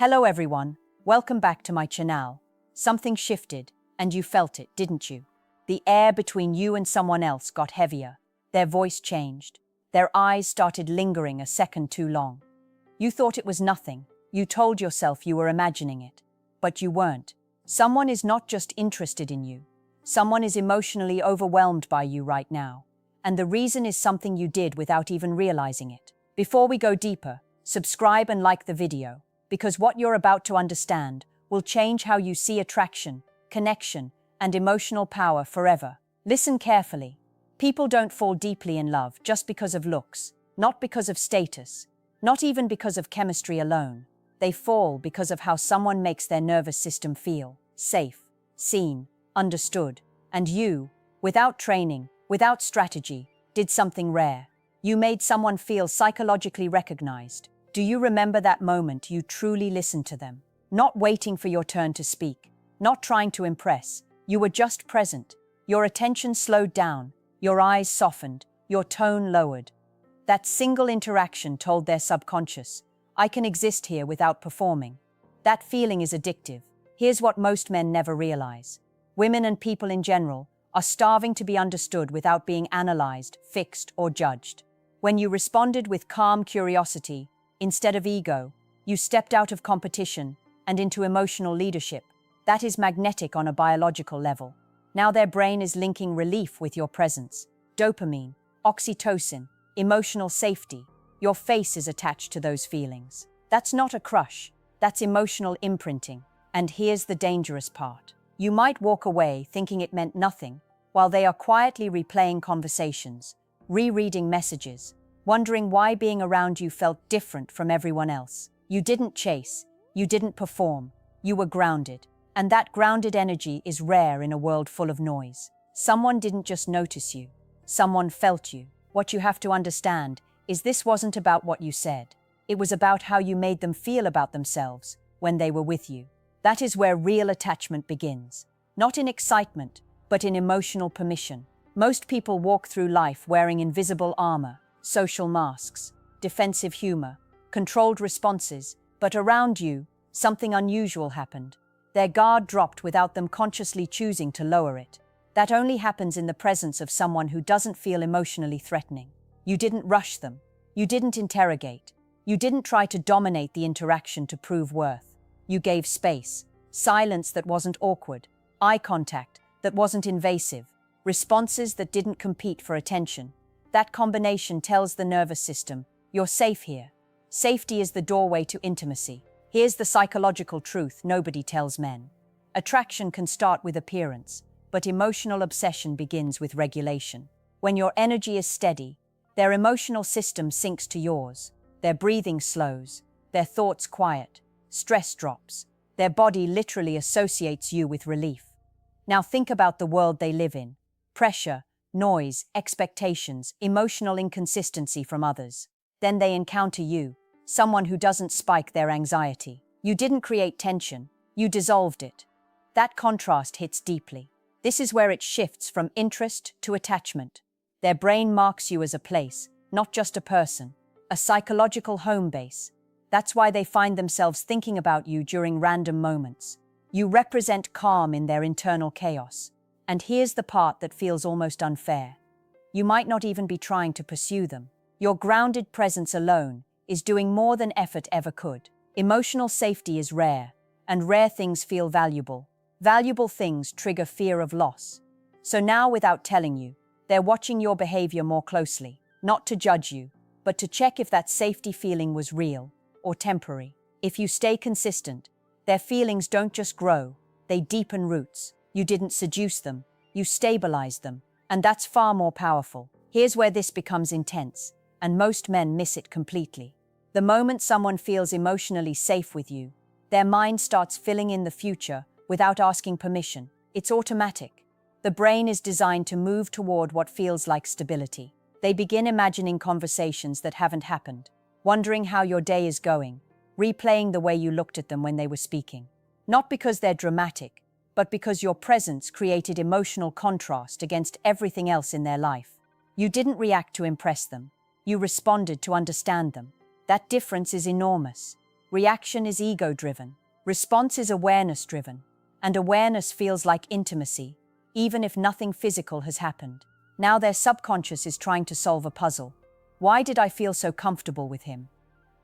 Hello everyone, welcome back to my channel. Something shifted, and you felt it, didn't you? The air between you and someone else got heavier. Their voice changed. Their eyes started lingering a second too long. You thought it was nothing. You told yourself you were imagining it. But you weren't. Someone is not just interested in you. Someone is emotionally overwhelmed by you right now. And the reason is something you did without even realizing it. Before we go deeper, subscribe and like the video, because what you're about to understand will change how you see attraction, connection, and emotional power forever. Listen carefully. People don't fall deeply in love just because of looks, not because of status, not even because of chemistry alone. They fall because of how someone makes their nervous system feel safe, seen, understood. And you, without training, without strategy, did something rare. You made someone feel psychologically recognized. Do you remember that moment you truly listened to them? Not waiting for your turn to speak, not trying to impress. You were just present. Your attention slowed down, your eyes softened, your tone lowered. That single interaction told their subconscious, I can exist here without performing. That feeling is addictive. Here's what most men never realize. Women and people in general are starving to be understood without being analyzed, fixed, or judged. When you responded with calm curiosity, instead of ego, you stepped out of competition and into emotional leadership. That is magnetic on a biological level. Now their brain is linking relief with your presence. Dopamine, oxytocin, emotional safety. Your face is attached to those feelings. That's not a crush. That's emotional imprinting. And here's the dangerous part. You might walk away thinking it meant nothing, while they are quietly replaying conversations, rereading messages, wondering why being around you felt different from everyone else. You didn't chase, you didn't perform, you were grounded. And that grounded energy is rare in a world full of noise. Someone didn't just notice you, someone felt you. What you have to understand is this wasn't about what you said. It was about how you made them feel about themselves when they were with you. That is where real attachment begins. Not in excitement, but in emotional permission. Most people walk through life wearing invisible armor, social masks, defensive humor, controlled responses, but around you, something unusual happened. Their guard dropped without them consciously choosing to lower it. That only happens in the presence of someone who doesn't feel emotionally threatening. You didn't rush them. You didn't interrogate. You didn't try to dominate the interaction to prove worth. You gave space, silence that wasn't awkward, eye contact that wasn't invasive, responses that didn't compete for attention. That combination tells the nervous system, you're safe here. Safety is the doorway to intimacy. Here's the psychological truth nobody tells men. Attraction can start with appearance, but emotional obsession begins with regulation. When your energy is steady, their emotional system sinks to yours. Their breathing slows, their thoughts quiet. Stress drops. Their body literally associates you with relief. Now think about the world they live in. Pressure, noise, expectations, emotional inconsistency from others. Then they encounter you, someone who doesn't spike their anxiety. You didn't create tension, you dissolved it. That contrast hits deeply. This is where it shifts from interest to attachment. Their brain marks you as a place, not just a person, a psychological home base. That's why they find themselves thinking about you during random moments. You represent calm in their internal chaos. And here's the part that feels almost unfair. You might not even be trying to pursue them. Your grounded presence alone is doing more than effort ever could. Emotional safety is rare, and rare things feel valuable. Valuable things trigger fear of loss. So now, without telling you, they're watching your behavior more closely, not to judge you, but to check if that safety feeling was real or temporary. If you stay consistent, their feelings don't just grow, they deepen roots. You didn't seduce them, you stabilized them, and that's far more powerful. Here's where this becomes intense, and most men miss it completely. The moment someone feels emotionally safe with you, their mind starts filling in the future without asking permission. It's automatic. The brain is designed to move toward what feels like stability. They begin imagining conversations that haven't happened, wondering how your day is going, replaying the way you looked at them when they were speaking. Not because they're dramatic, but because your presence created emotional contrast against everything else in their life. You didn't react to impress them. You responded to understand them. That difference is enormous. Reaction is ego-driven. Response is awareness-driven. And awareness feels like intimacy, even if nothing physical has happened. Now their subconscious is trying to solve a puzzle. Why did I feel so comfortable with him?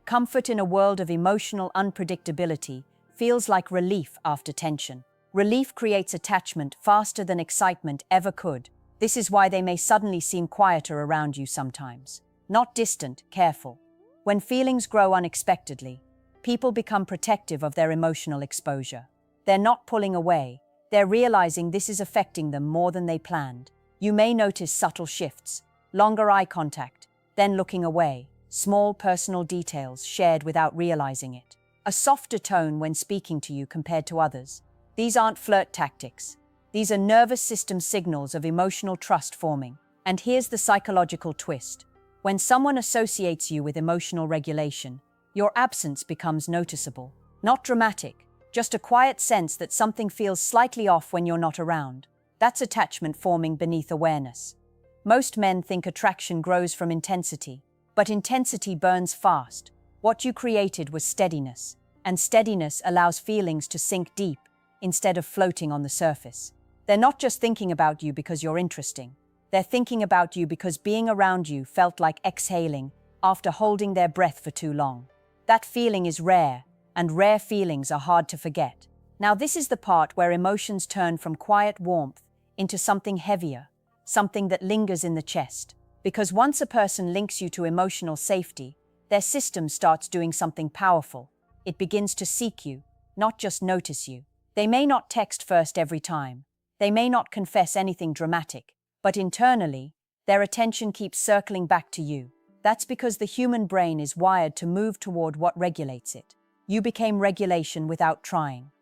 Comfort in a world of emotional unpredictability feels like relief after tension. Relief creates attachment faster than excitement ever could. This is why they may suddenly seem quieter around you sometimes. Not distant, careful. When feelings grow unexpectedly, people become protective of their emotional exposure. They're not pulling away. They're realizing this is affecting them more than they planned. You may notice subtle shifts, longer eye contact, then looking away, small personal details shared without realizing it. A softer tone when speaking to you compared to others. These aren't flirt tactics. These are nervous system signals of emotional trust forming. And here's the psychological twist. When someone associates you with emotional regulation, your absence becomes noticeable. Not dramatic, just a quiet sense that something feels slightly off when you're not around. That's attachment forming beneath awareness. Most men think attraction grows from intensity, but intensity burns fast. What you created was steadiness, and steadiness allows feelings to sink deep instead of floating on the surface. They're not just thinking about you because you're interesting. They're thinking about you because being around you felt like exhaling after holding their breath for too long. That feeling is rare, and rare feelings are hard to forget. Now this is the part where emotions turn from quiet warmth into something heavier, something that lingers in the chest. Because once a person links you to emotional safety, their system starts doing something powerful. It begins to seek you, not just notice you. They may not text first every time. They may not confess anything dramatic, but internally, their attention keeps circling back to you. That's because the human brain is wired to move toward what regulates it. You became regulation without trying.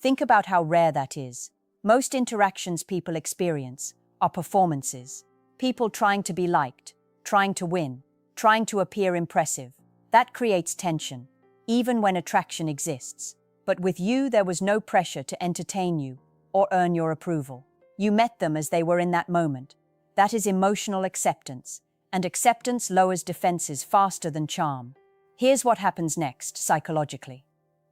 Think about how rare that is. Most interactions people experience are performances. People trying to be liked, trying to win, trying to appear impressive. That creates tension, even when attraction exists. But with you, there was no pressure to entertain you or earn your approval. You met them as they were in that moment. That is emotional acceptance, and acceptance lowers defenses faster than charm. Here's what happens next, psychologically.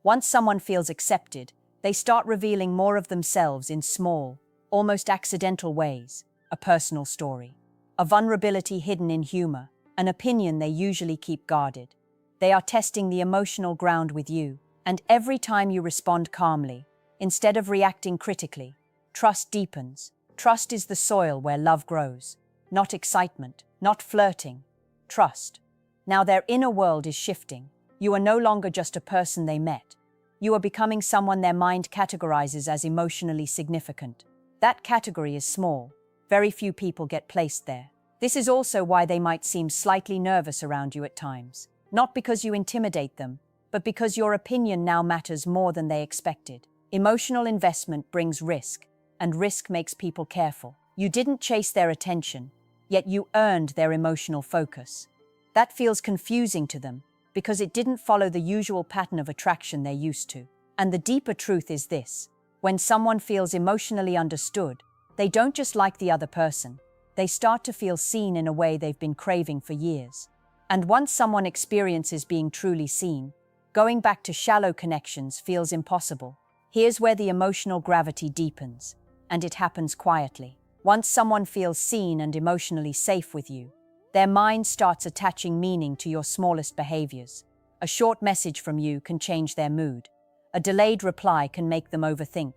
Once someone feels accepted, they start revealing more of themselves in small, almost accidental ways. A personal story, a vulnerability hidden in humor, an opinion they usually keep guarded. They are testing the emotional ground with you, and every time you respond calmly, instead of reacting critically, trust deepens. Trust is the soil where love grows. Not excitement, not flirting, trust. Now their inner world is shifting. You are no longer just a person they met. You are becoming someone their mind categorizes as emotionally significant. That category is small. Very few people get placed there. This is also why they might seem slightly nervous around you at times. Not because you intimidate them, but because your opinion now matters more than they expected. Emotional investment brings risk, and risk makes people careful. You didn't chase their attention, yet you earned their emotional focus. That feels confusing to them, because it didn't follow the usual pattern of attraction they're used to. And the deeper truth is this: when someone feels emotionally understood, they don't just like the other person, they start to feel seen in a way they've been craving for years. And once someone experiences being truly seen, going back to shallow connections feels impossible. Here's where the emotional gravity deepens, and it happens quietly. Once someone feels seen and emotionally safe with you, their mind starts attaching meaning to your smallest behaviors. A short message from you can change their mood. A delayed reply can make them overthink.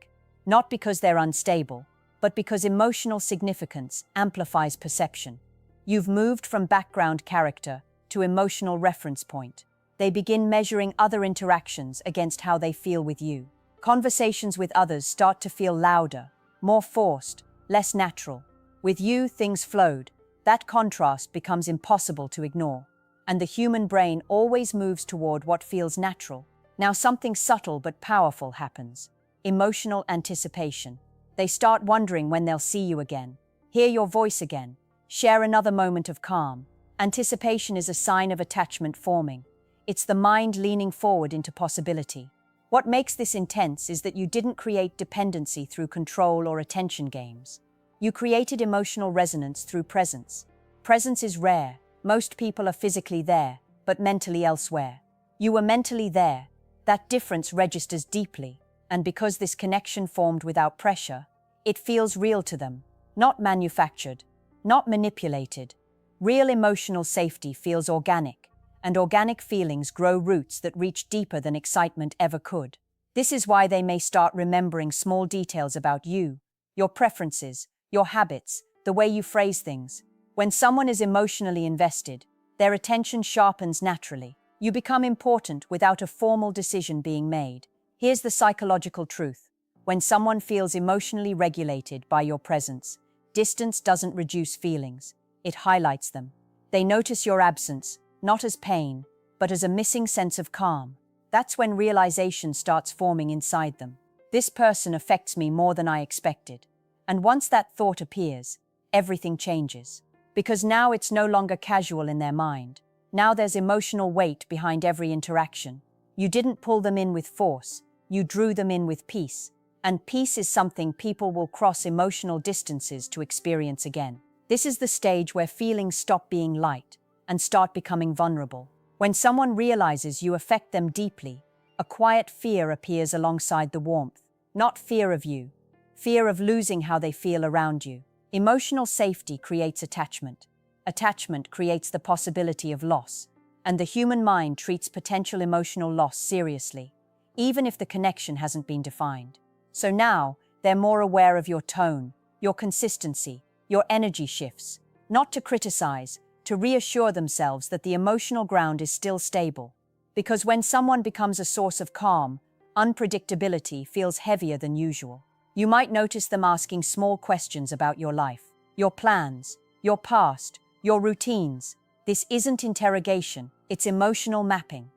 Not because they're unstable, but because emotional significance amplifies perception. You've moved from background character to emotional reference point. They begin measuring other interactions against how they feel with you. Conversations with others start to feel louder, more forced, less natural. With you, things flowed. That contrast becomes impossible to ignore. And the human brain always moves toward what feels natural. Now something subtle but powerful happens. Emotional anticipation. They start wondering when they'll see you again, hear your voice again, share another moment of calm. Anticipation is a sign of attachment forming. It's the mind leaning forward into possibility. What makes this intense is that you didn't create dependency through control or attention games. You created emotional resonance through presence. Presence is rare. Most people are physically there, but mentally elsewhere. You were mentally there, That difference registers deeply, and because this connection formed without pressure, it feels real to them, not manufactured, not manipulated. Real emotional safety feels organic, and organic feelings grow roots that reach deeper than excitement ever could. This is why they may start remembering small details about you, your preferences, your habits, the way you phrase things. When someone is emotionally invested, their attention sharpens naturally. You become important without a formal decision being made. Here's the psychological truth. When someone feels emotionally regulated by your presence, distance doesn't reduce feelings, it highlights them. They notice your absence, not as pain, but as a missing sense of calm. That's when realization starts forming inside them. This person affects me more than I expected. And once that thought appears, everything changes. Because now it's no longer casual in their mind. Now there's emotional weight behind every interaction. You didn't pull them in with force, you drew them in with peace. And peace is something people will cross emotional distances to experience again. This is the stage where feelings stop being light and start becoming vulnerable. When someone realizes you affect them deeply, a quiet fear appears alongside the warmth. Not fear of you, fear of losing how they feel around you. Emotional safety creates attachment. Attachment creates the possibility of loss, and the human mind treats potential emotional loss seriously, even if the connection hasn't been defined. So now, they're more aware of your tone, your consistency, your energy shifts, not to criticize, to reassure themselves that the emotional ground is still stable. Because when someone becomes a source of calm, unpredictability feels heavier than usual. You might notice them asking small questions about your life, your plans, your past, your routines. This isn't interrogation, it's emotional mapping.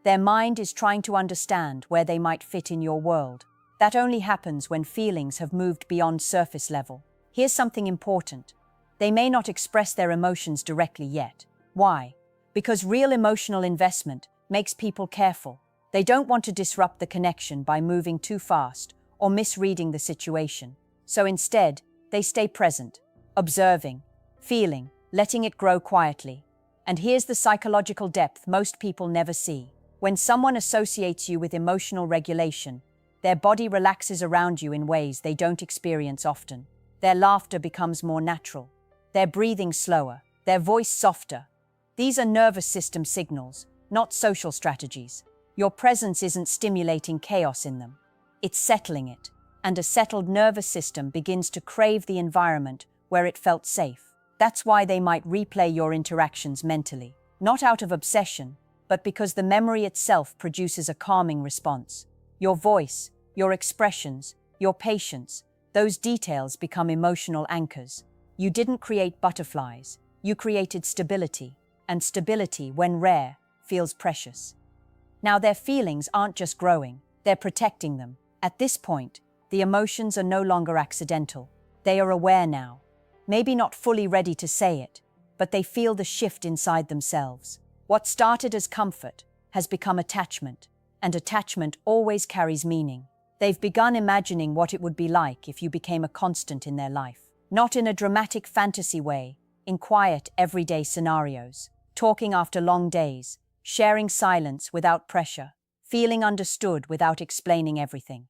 Their mind is trying to understand where they might fit in your world. That only happens when feelings have moved beyond surface level. Here's something important. They may not express their emotions directly yet. Why? Because real emotional investment makes people careful. They don't want to disrupt the connection by moving too fast or misreading the situation. So instead, they stay present, observing, feeling, letting it grow quietly. And here's the psychological depth most people never see. When someone associates you with emotional regulation, their body relaxes around you in ways they don't experience often. Their laughter becomes more natural, their breathing slower, their voice softer. These are nervous system signals, not social strategies. Your presence isn't stimulating chaos in them. It's settling it, and a settled nervous system begins to crave the environment where it felt safe. That's why they might replay your interactions mentally, not out of obsession, but because the memory itself produces a calming response. Your voice, your expressions, your patience, those details become emotional anchors. You didn't create butterflies, you created stability, and stability, when rare, feels precious. Now their feelings aren't just growing, they're protecting them. At this point, the emotions are no longer accidental. They are aware now. Maybe not fully ready to say it, but they feel the shift inside themselves. What started as comfort has become attachment, and attachment always carries meaning. They've begun imagining what it would be like if you became a constant in their life. Not in a dramatic fantasy way, in quiet, everyday scenarios. Talking after long days, sharing silence without pressure, feeling understood without explaining everything.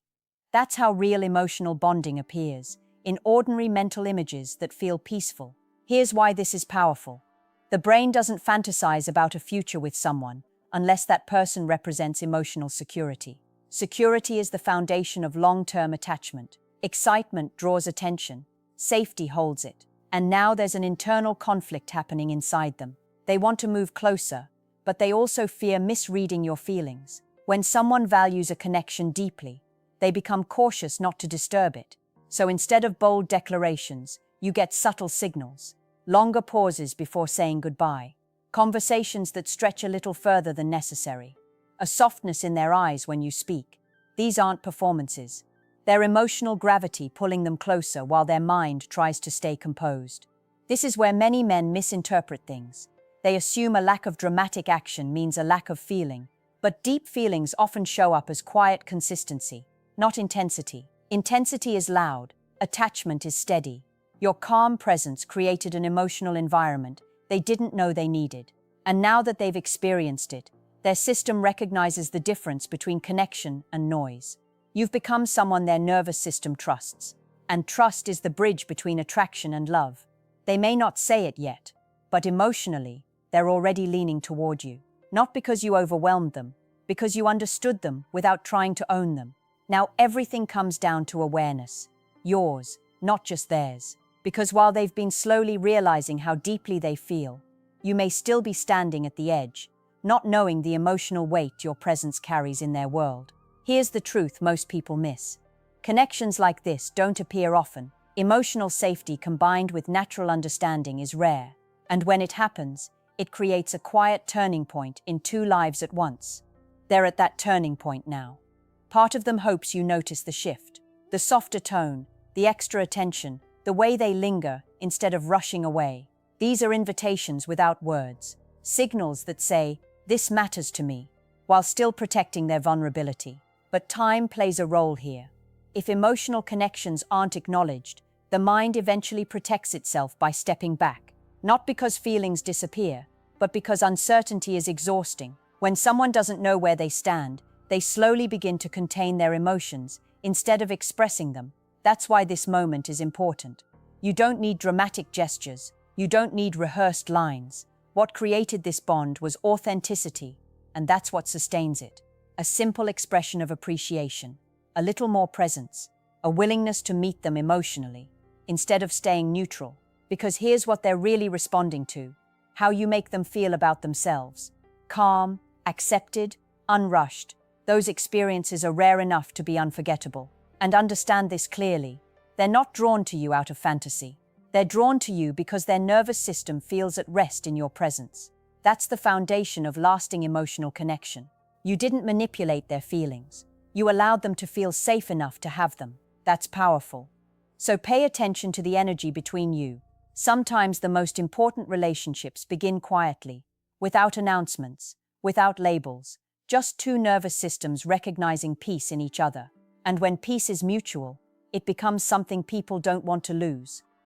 That's how real emotional bonding appears, in ordinary mental images that feel peaceful. Here's why this is powerful. The brain doesn't fantasize about a future with someone unless that person represents emotional security. Security is the foundation of long-term attachment. Excitement draws attention, safety holds it, and now there's an internal conflict happening inside them. They want to move closer, but they also fear misreading your feelings. When someone values a connection deeply, they become cautious not to disturb it. So instead of bold declarations, you get subtle signals, longer pauses before saying goodbye, conversations that stretch a little further than necessary, a softness in their eyes when you speak. These aren't performances. They're emotional gravity pulling them closer while their mind tries to stay composed. This is where many men misinterpret things. They assume a lack of dramatic action means a lack of feeling, but deep feelings often show up as quiet consistency, not intensity. Intensity is loud, attachment is steady. Your calm presence created an emotional environment they didn't know they needed. And now that they've experienced it, Their system recognizes the difference between connection and noise. You've become someone their nervous system trusts, and trust is the bridge between attraction and love. They may not say it yet, but emotionally, they're already leaning toward you. Not because you overwhelmed them, because you understood them without trying to own them. Now everything comes down to awareness. Yours, not just theirs. Because while they've been slowly realizing how deeply they feel, you may still be standing at the edge, not knowing the emotional weight your presence carries in their world. Here's the truth most people miss. Connections like this don't appear often. Emotional safety combined with natural understanding is rare, and when it happens, it creates a quiet turning point in two lives at once. They're at that turning point now. Part of them hopes you notice the shift, the softer tone, the extra attention, the way they linger instead of rushing away. These are invitations without words, signals that say, "This matters to me," while still protecting their vulnerability. But time plays a role here. If emotional connections aren't acknowledged, the mind eventually protects itself by stepping back, not because feelings disappear, but because uncertainty is exhausting. When someone doesn't know where they stand, they slowly begin to contain their emotions instead of expressing them. That's why this moment is important. You don't need dramatic gestures. You don't need rehearsed lines. What created this bond was authenticity, and that's what sustains it. A simple expression of appreciation, a little more presence, a willingness to meet them emotionally, instead of staying neutral. Because here's what they're really responding to: how you make them feel about themselves. Calm, accepted, unrushed. Those experiences are rare enough to be unforgettable. And understand this clearly. They're not drawn to you out of fantasy. They're drawn to you because their nervous system feels at rest in your presence. That's the foundation of lasting emotional connection. You didn't manipulate their feelings. You allowed them to feel safe enough to have them. That's powerful. So pay attention to the energy between you. Sometimes the most important relationships begin quietly, without announcements, without labels, just two nervous systems recognizing peace in each other. And when peace is mutual, it becomes something people don't want to lose.